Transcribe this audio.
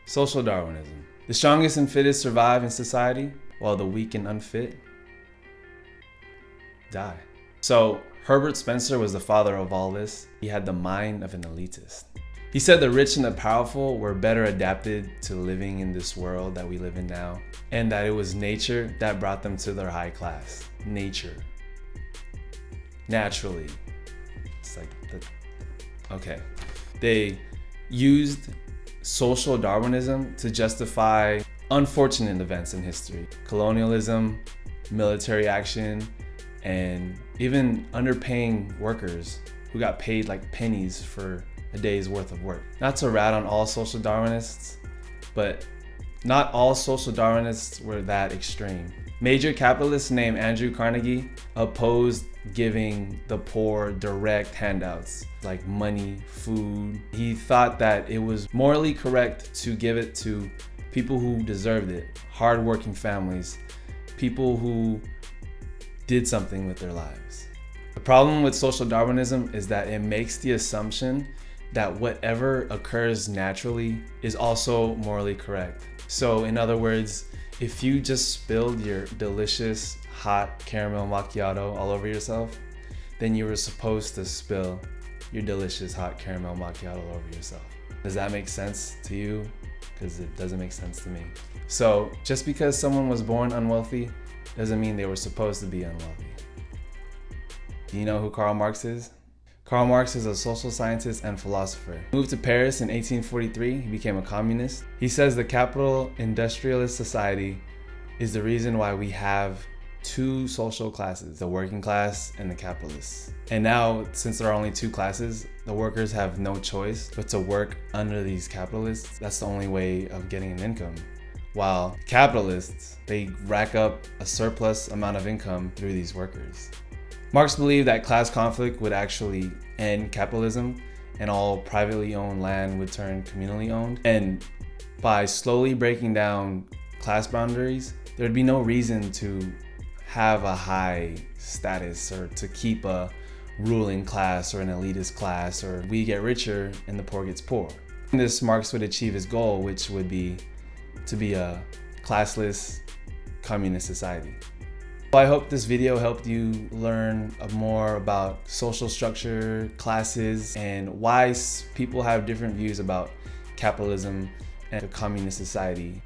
Social Darwinism. The strongest and fittest survive in society, while the weak and unfit die. So Herbert Spencer was the father of all this. He had the mind of an elitist. He said the rich and the powerful were better adapted to living in this world that we live in now, and that it was nature that brought them to their high class. Nature. Naturally. It's like okay. They used social Darwinism to justify unfortunate events in history. Colonialism, military action, and even underpaying workers who got paid like pennies for a day's worth of work. Not to rat on all social Darwinists, but not all social Darwinists were that extreme. Major capitalists named Andrew Carnegie opposed giving the poor direct handouts like money, food. He thought that it was morally correct to give it to people who deserved it, hardworking families, people who did something with their lives. The problem with social Darwinism is that it makes the assumption that whatever occurs naturally is also morally correct. So in other words, if you just spilled your delicious hot caramel macchiato all over yourself, then you were supposed to spill your delicious hot caramel macchiato all over yourself. Does that make sense to you? Because it doesn't make sense to me. So just because someone was born unwealthy doesn't mean they were supposed to be unwealthy. Do you know who Karl Marx is? Karl Marx is a social scientist and philosopher. He moved to Paris in 1843. He became a communist. He says the capital industrialist society is the reason why we have two social classes, the working class and the capitalists. And now, since there are only two classes, the workers have no choice but to work under these capitalists. That's the only way of getting an income. While capitalists, they rack up a surplus amount of income through these workers. Marx believed that class conflict would actually end capitalism and all privately owned land would turn communally owned. And by slowly breaking down class boundaries, there'd be no reason to have a high status or to keep a ruling class or an elitist class, or we get richer and the poor gets poor. In this, Marx would achieve his goal, which would be to be a classless communist society. Well, I hope this video helped you learn more about social structure, classes, and why people have different views about capitalism and a communist society.